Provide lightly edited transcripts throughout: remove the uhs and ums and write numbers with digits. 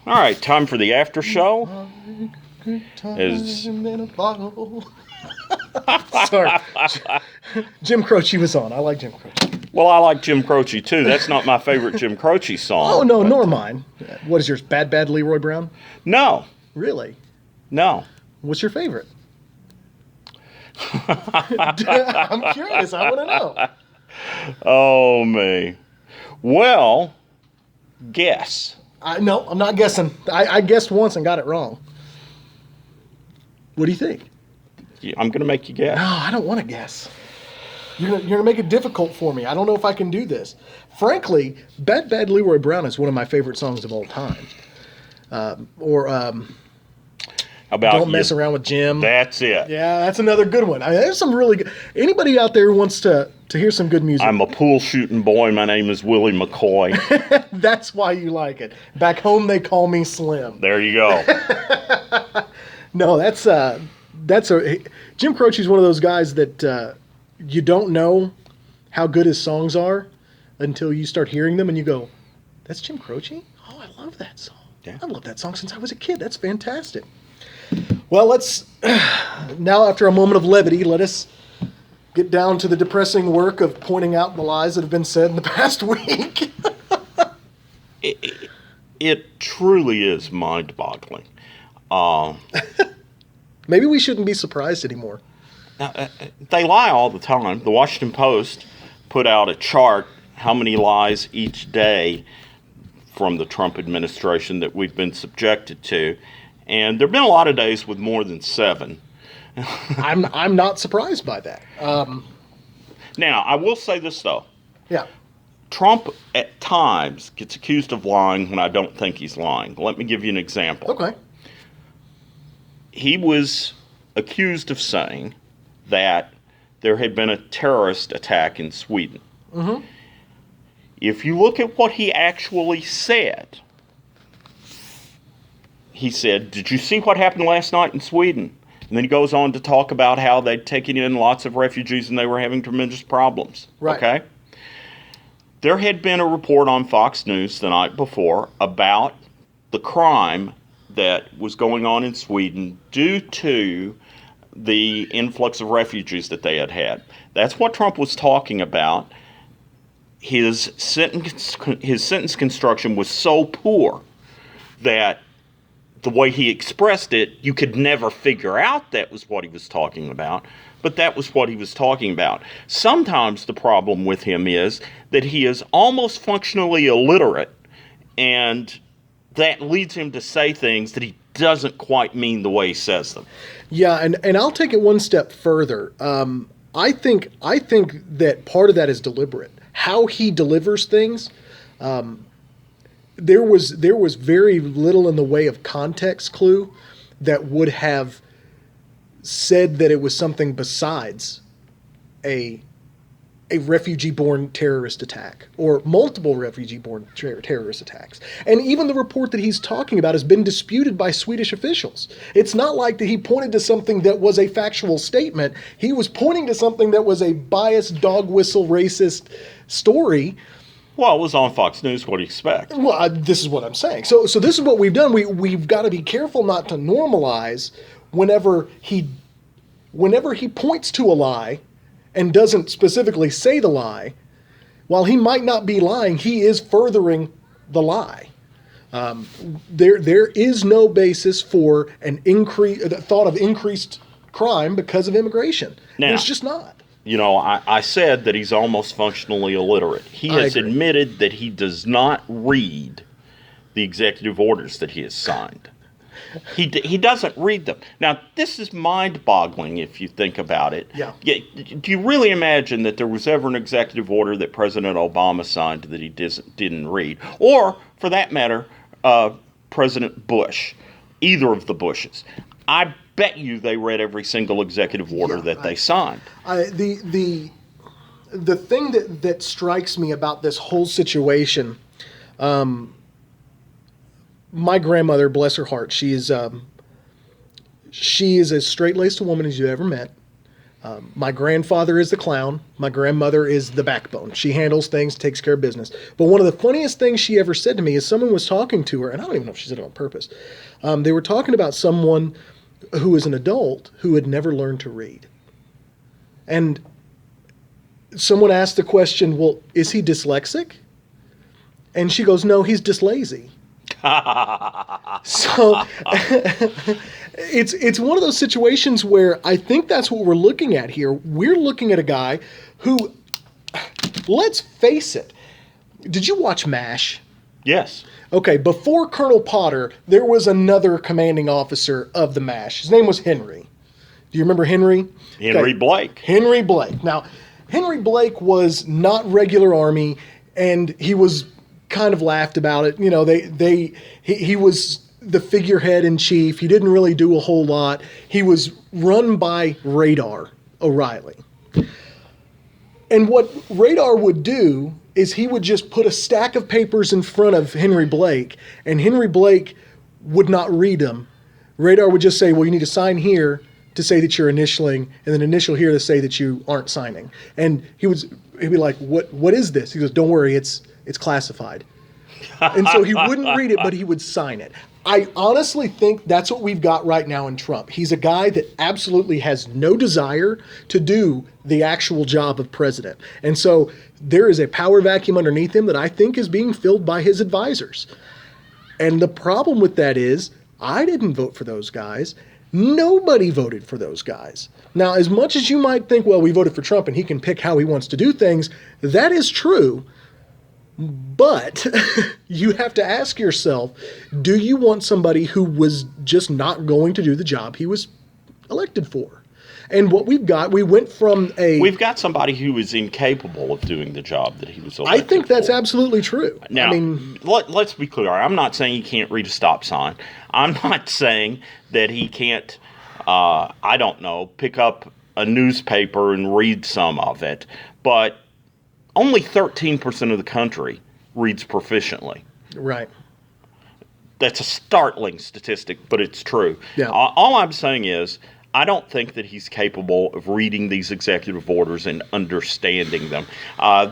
All right, time for the after show. Is sorry, Jim Croce was on. I like Jim Croce. Well, I like Jim Croce too. That's not my favorite Jim Croce song. Oh no, nor mine. What is yours? Bad Bad Leroy Brown? No. Really? No. What's your favorite? I'm curious. I want to know. Oh me. Well, guess. No, I'm not guessing. I guessed once and got it wrong. What do you think? I'm going to make you guess. No, I don't want to guess. You're gonna make it difficult for me. I don't know if I can do this. Frankly, Bad Bad Leroy Brown is one of my favorite songs of all time. How about Don't Mess Around with Jim. That's it. Yeah, that's another good one. There's some really good. Anybody out there who wants to hear some good music? I'm a pool shooting boy. My name is Willie McCoy. That's why you like it. Back home they call me Slim. There you go. No, Jim Croce is one of those guys that you don't know how good his songs are until you start hearing them and you go, "That's Jim Croce? Oh, I love that song. Yeah. I love that song since I was a kid. That's fantastic." Well, let's now, after a moment of levity, let us get down to the depressing work of pointing out the lies that have been said in the past week. It truly is mind-boggling. Maybe we shouldn't be surprised anymore. They lie all the time. The Washington Post put out a chart, how many lies each day from the Trump administration that we've been subjected to. And there have been a lot of days with more than 7. I'm not surprised by that. Now, I will say this, though. Yeah. Trump, at times, gets accused of lying when I don't think he's lying. Let me give you an example. Okay. He was accused of saying that there had been a terrorist attack in Sweden. Mm-hmm. If you look at what he actually said, he said, "Did you see what happened last night in Sweden?" And then he goes on to talk about how they'd taken in lots of refugees and they were having tremendous problems. Right. Okay? There had been a report on Fox News the night before about the crime that was going on in Sweden due to the influx of refugees that they had had. That's what Trump was talking about. His sentence construction was so poor that the way he expressed it, you could never figure out that was what he was talking about, but that was what he was talking about. Sometimes the problem with him is that he is almost functionally illiterate, and that leads him to say things that he doesn't quite mean the way he says them. Yeah, and I'll take it one step further. I think that part of that is deliberate. How he delivers things, there was very little in the way of context clue that would have said that it was something besides a refugee-born terrorist attack or multiple refugee-born terrorist attacks. And even the report that he's talking about has been disputed by Swedish officials. It's not like that he pointed to something that was a factual statement. He was pointing to something that was a biased, dog whistle, racist story. Well, it was on Fox News. What do you expect? Well, this is what I'm saying. So this is what we've done. We've got to be careful not to normalize whenever he points to a lie and doesn't specifically say the lie. While he might not be lying, he is furthering the lie. There is no basis for the thought of increased crime because of immigration. Now, there's just not. You know, I said that he's almost functionally illiterate. He has admitted that he does not read the executive orders that he has signed. He doesn't read them. Now, this is mind-boggling if you think about it. Yeah. Do you really imagine that there was ever an executive order that President Obama signed that he didn't read? Or, for that matter, President Bush, either of the Bushes. I bet you they read every single executive order that they signed. The thing that strikes me about this whole situation, my grandmother, bless her heart, she is as straight-laced a woman as you ever met. My grandfather is the clown. My grandmother is the backbone. She handles things, takes care of business. But one of the funniest things she ever said to me is someone was talking to her, and I don't even know if she said it on purpose. They were talking about someone who is an adult who had never learned to read. And someone asked the question, well, is he dyslexic? And she goes, no, he's dyslazy. So it's one of those situations where I think that's what we're looking at here. We're looking at a guy who, let's face it, did you watch MASH? Yes. Okay, before Colonel Potter, there was another commanding officer of the MASH. His name was Henry. Do you remember Henry? Henry Blake. Henry Blake. Now, Henry Blake was not regular Army, and he was kind of laughed about it. You know, he was the figurehead in chief. He didn't really do a whole lot. He was run by Radar O'Reilly. And what Radar would do is he would just put a stack of papers in front of Henry Blake, and Henry Blake would not read them. Radar would just say, well, you need to sign here to say that you're initialing, and then initial here to say that you aren't signing. And he'd be like, what is this? He goes, don't worry, it's classified. And so he wouldn't read it, but he would sign it. I honestly think that's what we've got right now in Trump. He's a guy that absolutely has no desire to do the actual job of president. And so there is a power vacuum underneath him that I think is being filled by his advisors. And the problem with that is I didn't vote for those guys. Nobody voted for those guys. Now, as much as you might think, well, we voted for Trump and he can pick how he wants to do things, that is true. But you have to ask yourself, do you want somebody who was just not going to do the job he was elected for? And what we've got, we've got somebody who is incapable of doing the job that he was elected for. I think that's absolutely true. Now, let's be clear. I'm not saying he can't read a stop sign. I'm not saying that he can't, pick up a newspaper and read some of it. But only 13% of the country reads proficiently. Right. That's a startling statistic, but it's true. Yeah. All I'm saying is, I don't think that he's capable of reading these executive orders and understanding them.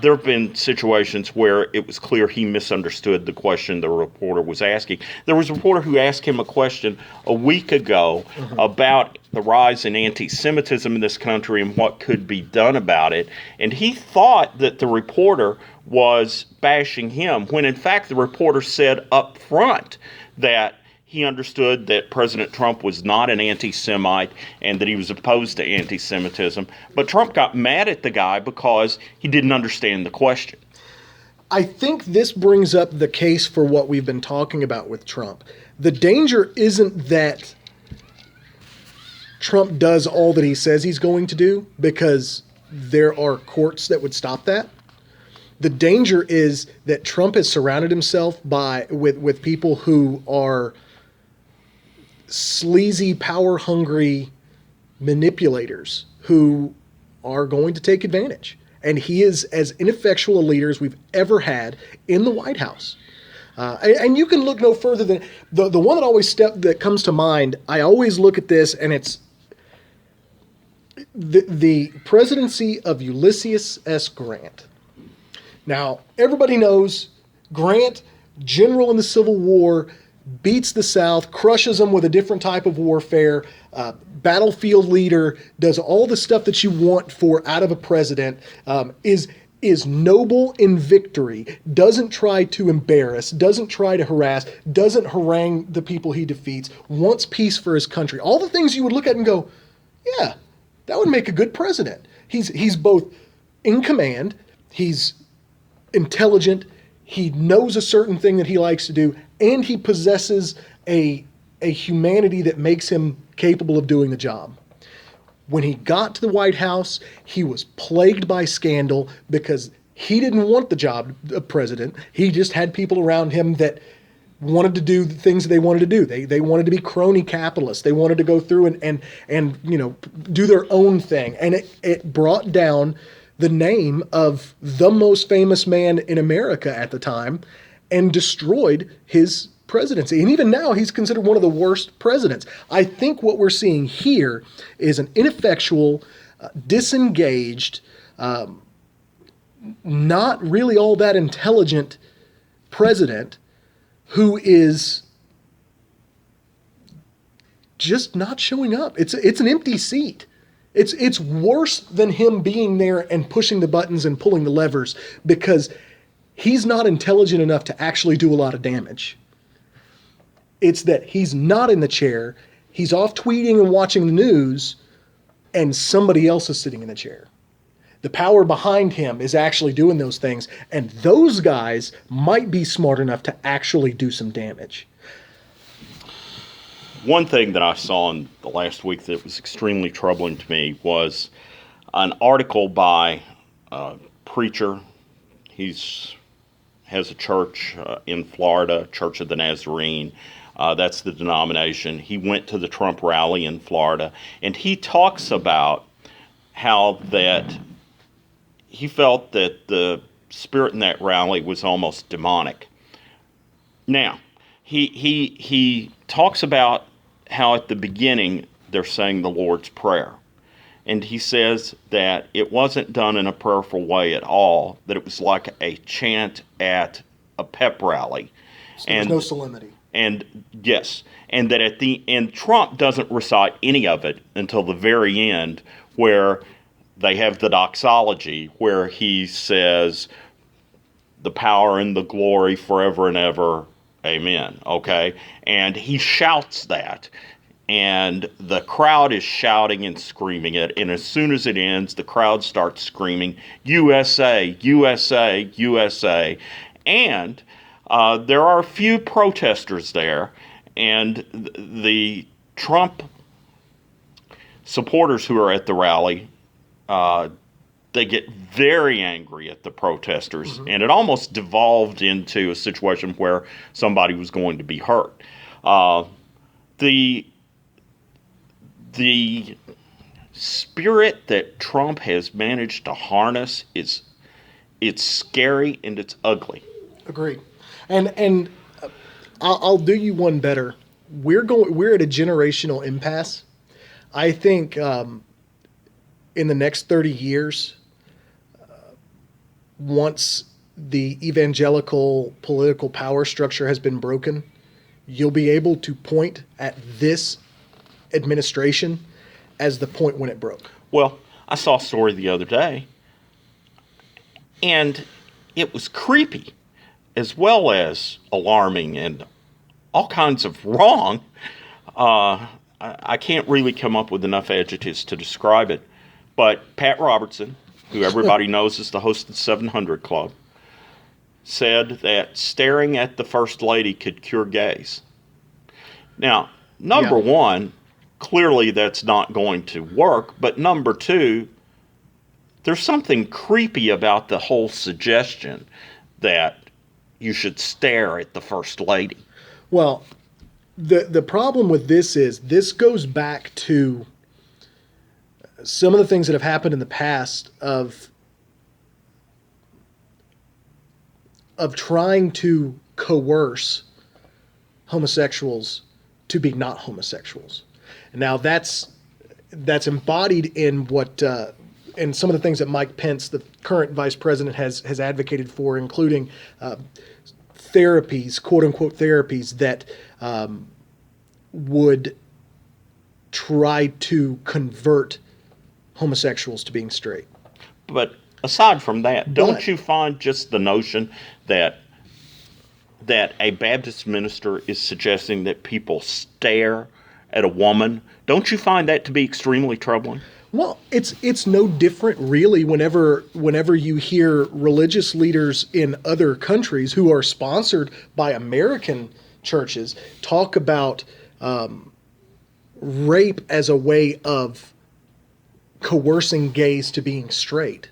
There have been situations where it was clear he misunderstood the question the reporter was asking. There was a reporter who asked him a question a week ago about the rise in anti-Semitism in this country and what could be done about it. And he thought that the reporter was bashing him, when in fact the reporter said up front that he understood that President Trump was not an anti-Semite and that he was opposed to anti-Semitism. But Trump got mad at the guy because he didn't understand the question. I think this brings up the case for what we've been talking about with Trump. The danger isn't that Trump does all that he says he's going to do, because there are courts that would stop that. The danger is that Trump has surrounded himself with people who are sleazy, power-hungry manipulators who are going to take advantage. And he is as ineffectual a leader as we've ever had in the White House. And you can look no further than the one that comes to mind. I always look at this, and it's the presidency of Ulysses S. Grant. Now, everybody knows Grant, general in the Civil War, beats the South, crushes them with a different type of warfare, battlefield leader, does all the stuff that you want out of a president, is noble in victory, doesn't try to embarrass, doesn't try to harass, doesn't harangue the people he defeats, wants peace for his country. All the things you would look at and go, yeah, that would make a good president. He's both in command, he's intelligent, he knows a certain thing that he likes to do, and he possesses a humanity that makes him capable of doing the job. When he got to the White House, he was plagued by scandal because he didn't want the job of president. He just had people around him that wanted to do the things that they wanted to do. They wanted to be crony capitalists. They wanted to go through and do their own thing. And it brought down the name of the most famous man in America at the time and destroyed his presidency. And even now, he's considered one of the worst presidents. I think what we're seeing here is an ineffectual, disengaged, not really all that intelligent president who is just not showing up. It's an empty seat. It's worse than him being there and pushing the buttons and pulling the levers, because he's not intelligent enough to actually do a lot of damage. It's that he's not in the chair, he's off tweeting and watching the news, and somebody else is sitting in the chair. The power behind him is actually doing those things, and those guys might be smart enough to actually do some damage. One thing that I saw in the last week that was extremely troubling to me was an article by a preacher. Has a church in Florida, Church of the Nazarene. That's the denomination. He went to the Trump rally in Florida, and he talks about how that he felt that the spirit in that rally was almost demonic. Now, he talks about how at the beginning they're saying the Lord's Prayer. And he says that it wasn't done in a prayerful way at all, that it was like a chant at a pep rally. So there's no solemnity. And yes, and that at the end, Trump doesn't recite any of it until the very end, where they have the doxology, where he says, the power and the glory forever and ever, amen, okay? And he shouts that, and the crowd is shouting and screaming it, and as soon as it ends, the crowd starts screaming, USA, USA, USA, and there are a few protesters there, and the Trump supporters who are at the rally, they get very angry at the protesters, and it almost devolved into a situation where somebody was going to be hurt. The spirit that Trump has managed to harness it's scary and it's ugly. Agreed. And I'll do you one better. We're at a generational impasse. I think in the next 30 years, once the evangelical political power structure has been broken, you'll be able to point at this administration as the point when it broke. Well, I saw a story the other day, and it was creepy as well as alarming and all kinds of wrong. I can't really come up with enough adjectives to describe it, but Pat Robertson, who everybody knows is the host of the 700 Club, said that staring at the First Lady could cure gays. Now, number one, clearly that's not going to work, but number two, there's something creepy about the whole suggestion that you should stare at the First Lady. Well, the problem with this is this goes back to some of the things that have happened in the past of trying to coerce homosexuals to be not homosexuals. And now that's embodied in what in some of the things that Mike Pence, the current vice president, has advocated for, including therapies, quote unquote therapies, that would try to convert homosexuals to being straight. But aside from that, don't you find just the notion that a Baptist minister is suggesting that people stare at a woman, don't you find that to be extremely troubling? Well, it's no different really whenever you hear religious leaders in other countries who are sponsored by American churches talk about rape as a way of coercing gays to being straight.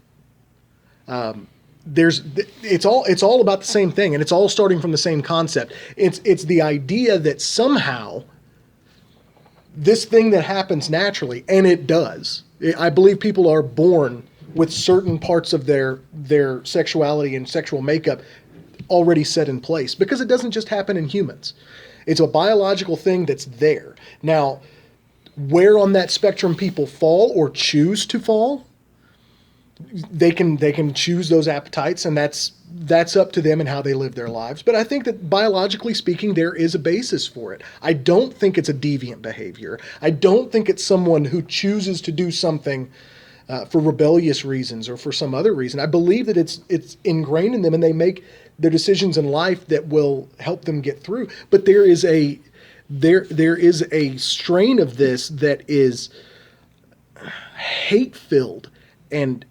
It's all about the same thing, and it's all starting from the same concept. It's the idea that somehow this thing that happens naturally, and it does. I believe people are born with certain parts of their sexuality and sexual makeup already set in place, because it doesn't just happen in humans. It's a biological thing that's there. Now, where on that spectrum people fall or choose to fall, they can choose those appetites, and that's up to them and how they live their lives. But I think that biologically speaking, there is a basis for it. I don't think it's a deviant behavior. I don't think it's someone who chooses to do something for rebellious reasons or for some other reason. I believe that it's ingrained in them, and they make their decisions in life that will help them get through. But there is a strain of this that is hate-filled, and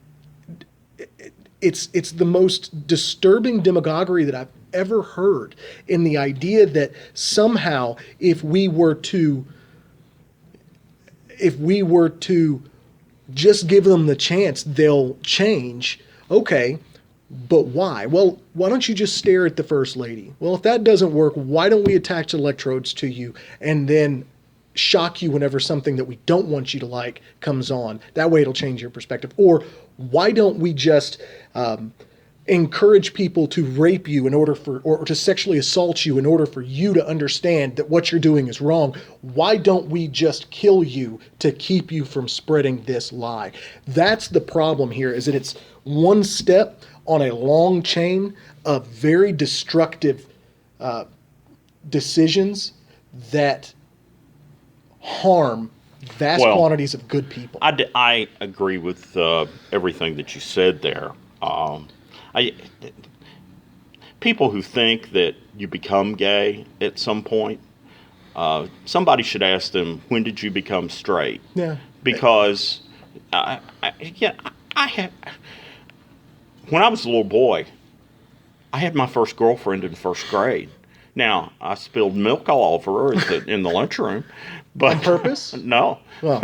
it's the most disturbing demagoguery that I've ever heard, in the idea that somehow if we were to just give them the chance, they'll change. Okay, but why? Well, why don't you just stare at the First Lady? Well, if that doesn't work, why don't we attach electrodes to you and then shock you whenever something that we don't want you to like comes on? That way it'll change your perspective. Or why don't we just encourage people to rape you in order for, or to sexually assault you in order for you to understand that what you're doing is wrong? Why don't we just kill you to keep you from spreading this lie? That's the problem here, is that it's one step on a long chain of very destructive decisions that harm vast quantities of good people. I agree with everything that you said there. People who think that you become gay at some point, somebody should ask them, when did you become straight? Yeah. Because, when I was a little boy, I had my first girlfriend in first grade. Now, I spilled milk all over her in the lunchroom. But, on purpose? No. Well,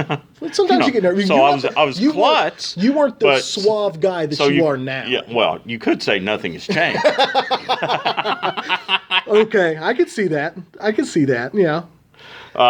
sometimes you get nervous. So I was klutz. You weren't the suave guy that you are now. Yeah, well, you could say nothing has changed. Okay, I could see that. Yeah.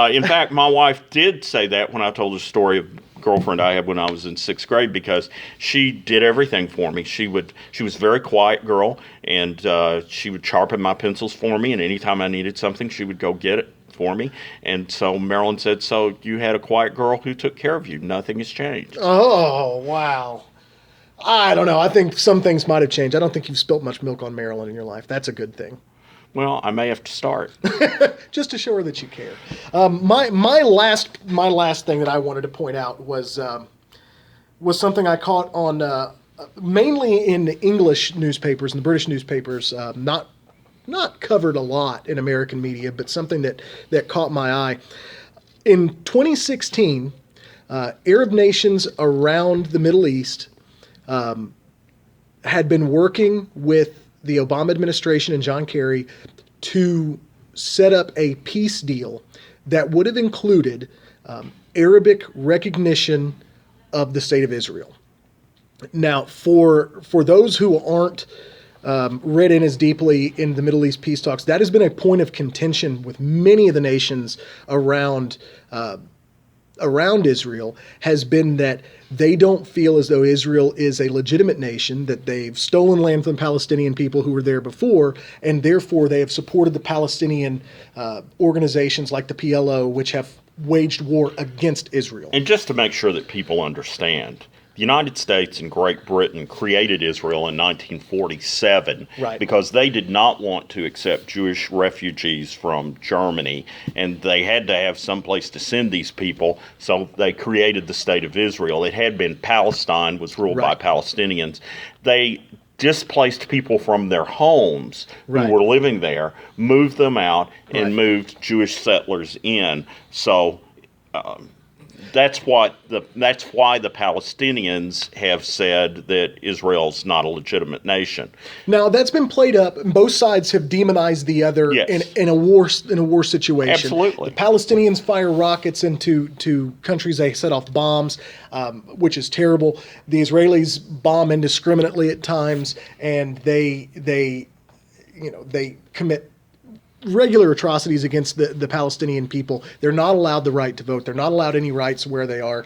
In fact, my wife did say that when I told the story of a girlfriend I had when I was in sixth grade, because she did everything for me. She was a very quiet girl, and she would sharpen my pencils for me, and anytime I needed something, she would go get it for me. And so Marilyn said, so you had a quiet girl who took care of you. Nothing has changed. Oh, wow. I don't know. I think some things might have changed. I don't think you've spilt much milk on Marilyn in your life. That's a good thing. Well, I may have to start. Just to show her that you care. My last thing that I wanted to point out was something I caught on mainly in the English newspapers and the British newspapers, not covered a lot in American media, but something that caught my eye. In 2016, Arab nations around the Middle East had been working with the Obama administration and John Kerry to set up a peace deal that would have included Arabic recognition of the State of Israel. Now, for those who aren't read in as deeply in the Middle East peace talks, that has been a point of contention with many of the nations around Israel, has been that they don't feel as though Israel is a legitimate nation, that they've stolen land from the Palestinian people who were there before, and therefore they have supported the Palestinian organizations like the PLO, which have waged war against Israel. And just to make sure that people understand, the United States and Great Britain created Israel in 1947 because they did not want to accept Jewish refugees from Germany, and they had to have some place to send these people, so they created the State of Israel. It had been Palestine, was ruled by Palestinians. They displaced people from their homes who were living there, moved them out, and moved Jewish settlers in. So that's why the Palestinians have said that Israel's not a legitimate nation. Now that's been played up, and both sides have demonized the other in a war situation. Absolutely, the Palestinians fire rockets into countries. They set off bombs, which is terrible. The Israelis bomb indiscriminately at times, and they commit regular atrocities against the Palestinian people. They're not allowed the right to vote. They're not allowed any rights where they are.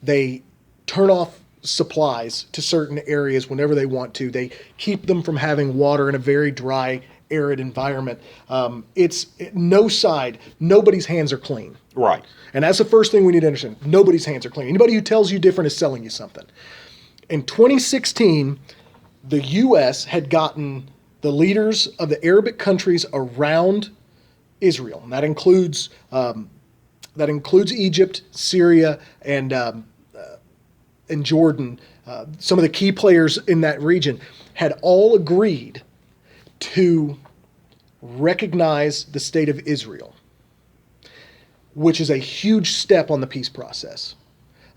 They turn off supplies to certain areas whenever they want to. They keep them from having water in a very dry arid environment. No side, nobody's hands are clean. Right. And that's the first thing we need to understand. Nobody's hands are clean. Anybody who tells you different is selling you something. In 2016, the U.S. had gotten the leaders of the Arabic countries around Israel, and that includes Egypt, Syria, and Jordan. Some of the key players in that region had all agreed to recognize the state of Israel, which is a huge step on the peace process.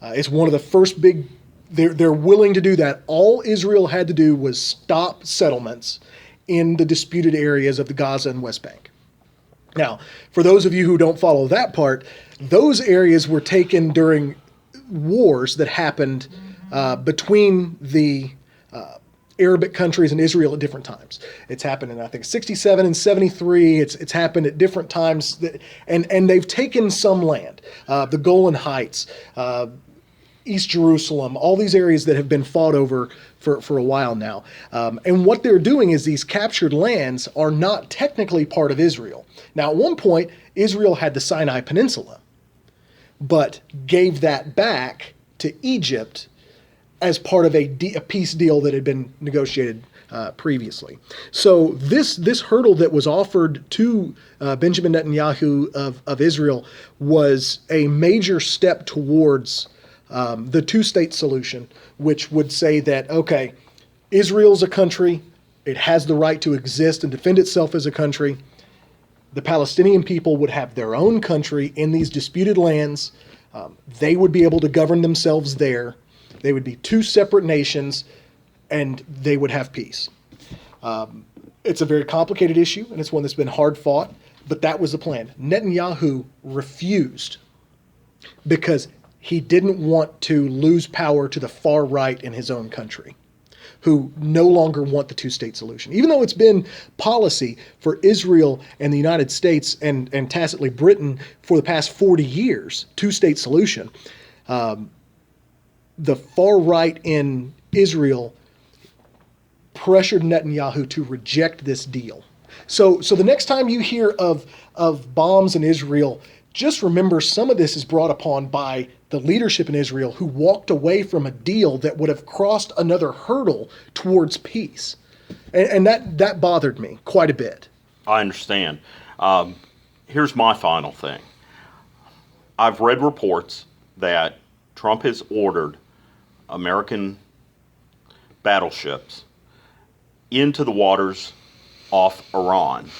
It's one of the first big. They're willing to do that. All Israel had to do was stop settlements in the disputed areas of the Gaza and West Bank. Now, for those of you who don't follow that part, those areas were taken during wars that happened between the Arabic countries and Israel at different times. It's happened in, I think, 67 and 73. It's happened at different times. And they've taken some land, the Golan Heights, East Jerusalem, all these areas that have been fought over for a while now. And what they're doing is these captured lands are not technically part of Israel. Now, at one point, Israel had the Sinai Peninsula, but gave that back to Egypt as part of a peace deal that had been negotiated previously. So this hurdle that was offered to Benjamin Netanyahu of Israel was a major step towards the two-state solution, which would say that, okay, Israel's a country, it has the right to exist and defend itself as a country. The Palestinian people would have their own country in these disputed lands. They would be able to govern themselves there. They would be two separate nations, and they would have peace. It's a very complicated issue, and it's one that's been hard fought, but that was the plan. Netanyahu refused because he didn't want to lose power to the far right in his own country, who no longer want the two-state solution. Even though it's been policy for Israel and the United States and tacitly Britain for the past 40 years, two-state solution, the far right in Israel pressured Netanyahu to reject this deal. So the next time you hear of bombs in Israel, just remember some of this is brought upon by the leadership in Israel who walked away from a deal that would have crossed another hurdle towards peace. And that bothered me quite a bit. I understand. Here's my final thing. I've read reports that Trump has ordered American battleships into the waters off Iran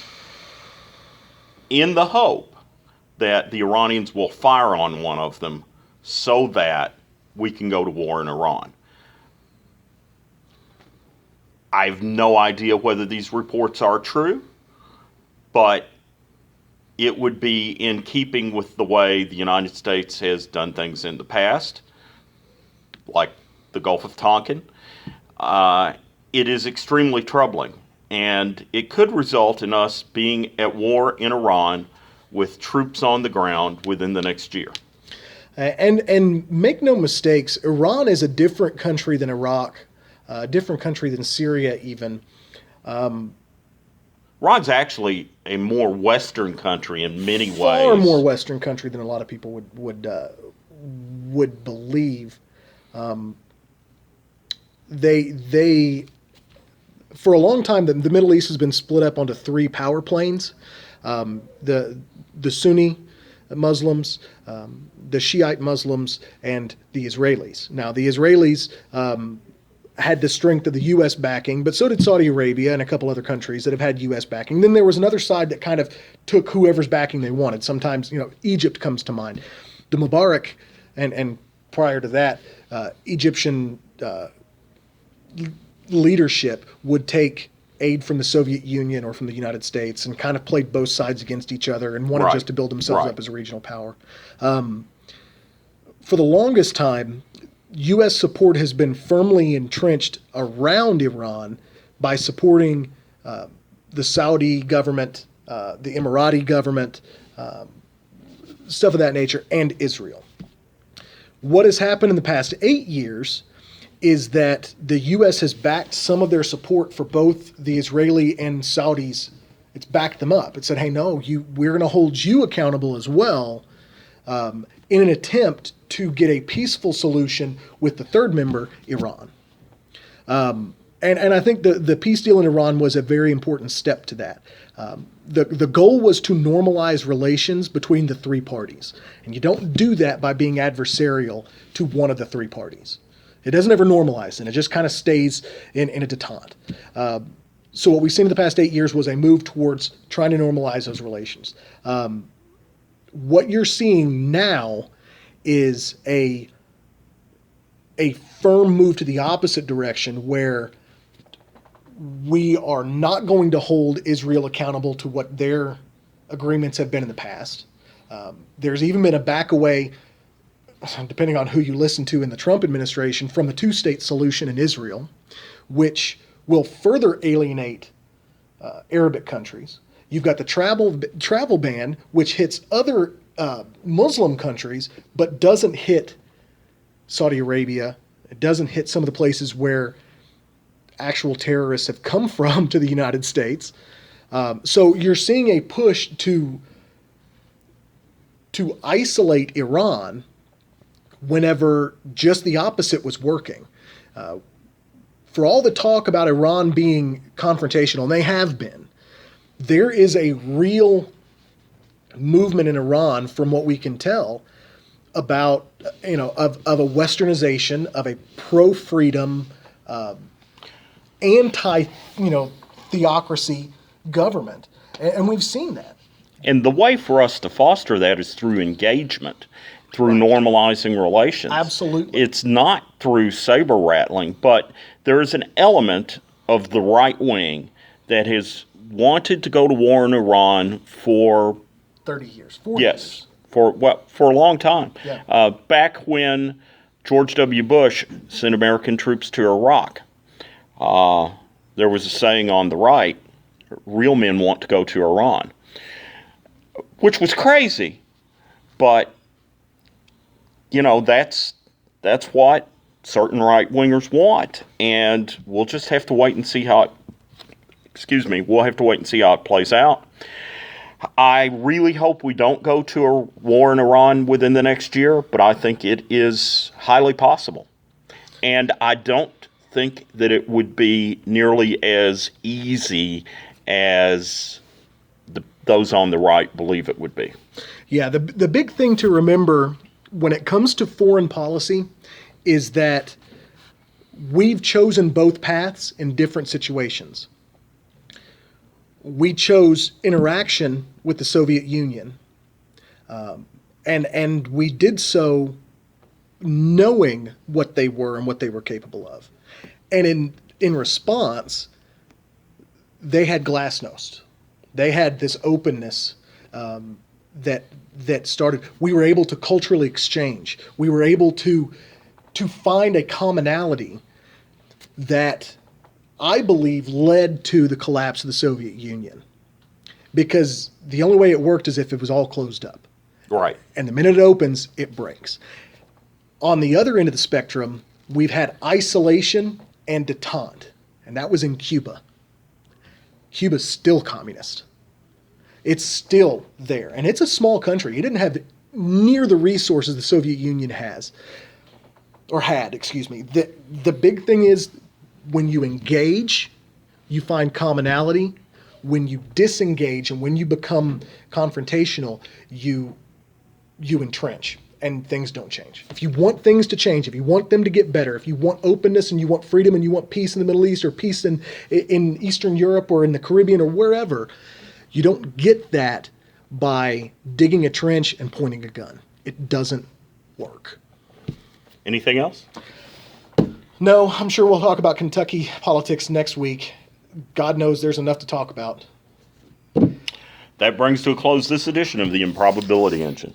in the hope that the Iranians will fire on one of them so that we can go to war in Iran. I have no idea whether these reports are true, but it would be in keeping with the way the United States has done things in the past, like the Gulf of Tonkin. It is extremely troubling, and it could result in us being at war in Iran with troops on the ground within the next year. And make no mistakes, Iran is a different country than Iraq, a different country than Syria even. Iran's actually a more Western country in many ways. Far more Western country than a lot of people would believe. They for a long time, the Middle East has been split up onto three power planes. The Sunni Muslims, the Shiite Muslims, and the Israelis. Now, the Israelis had the strength of the U.S. backing, but so did Saudi Arabia and a couple other countries that have had U.S. backing. Then there was another side that kind of took whoever's backing they wanted. Sometimes, Egypt comes to mind. The Mubarak, and prior to that, Egyptian leadership would take aid from the Soviet Union or from the United States and kind of played both sides against each other and wanted just to build themselves up as a regional power. For the longest time, U.S. support has been firmly entrenched around Iran by supporting the Saudi government, the Emirati government, stuff of that nature, and Israel. What has happened in the past 8 years is that the U.S. has backed some of their support for both the Israeli and Saudis It's backed them up. It said, hey, no, we're going to hold you accountable as well, in an attempt to get a peaceful solution with the third member, Iran. And I think the peace deal in Iran was a very important step to that. The goal was to normalize relations between the three parties. And you don't do that by being adversarial to one of the three parties. It doesn't ever normalize, and it just kind of stays in a detente. So what we've seen in the past 8 years was a move towards trying to normalize those relations. What you're seeing now is a firm move to the opposite direction, where we are not going to hold Israel accountable to what their agreements have been in the past. There's even been a back away, depending on who you listen to in the Trump administration, from the two-state solution in Israel, which will further alienate Arabic countries. You've got the travel ban, which hits other Muslim countries, but doesn't hit Saudi Arabia. It doesn't hit some of the places where actual terrorists have come from to the United States. So you're seeing a push to isolate Iran whenever just the opposite was working. For all the talk about Iran being confrontational, and they have been, there is a real movement in Iran, from what we can tell, about, of a westernization, of a pro-freedom, anti-theocracy government. And we've seen that. And the way for us to foster that is through engagement, through normalizing relations. Absolutely. It's not through saber rattling, but there is an element of the right wing that has wanted to go to war in Iran for 30 years, 40 years. Yes, for a long time. Yeah. Back when George W. Bush sent American troops to Iraq, there was a saying on the right, real men want to go to Iran, which was crazy. But, that's what certain right-wingers want. And we'll just have to wait and see how it plays out. I really hope we don't go to a war in Iran within the next year, but I think it is highly possible. And I don't think that it would be nearly as easy as those on the right believe it would be. Yeah, the big thing to remember when it comes to foreign policy is that we've chosen both paths in different situations. We chose interaction with the Soviet Union, and we did so knowing what they were and what they were capable of. And in response, they had glasnost. They had this openness that started. We were able to culturally exchange. We were able to find a commonality that I believe led to the collapse of the Soviet Union, because the only way it worked is if it was all closed up. Right. And the minute it opens, it breaks. On the other end of the spectrum, we've had isolation and detente, and that was in Cuba. Cuba's still communist. It's still there, and it's a small country. It didn't have near the resources the Soviet Union had. The big thing is, when you engage, you find commonality. When you disengage and when you become confrontational, you entrench, and things don't change. If you want things to change, if you want them to get better, if you want openness and you want freedom and you want peace in the Middle East or peace in Eastern Europe or in the Caribbean or wherever, you don't get that by digging a trench and pointing a gun. It doesn't work. Anything else? No, I'm sure we'll talk about Kentucky politics next week. God knows there's enough to talk about. That brings to a close this edition of the Improbability Engine.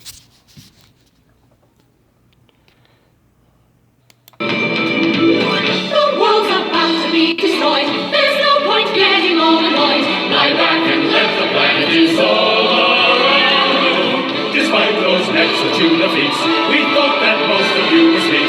The world's about to be destroyed. There's no point getting all annoyed. Lie back and let the planet dissolve around. Despite those next to defeats, we thought that most of you were sleeping.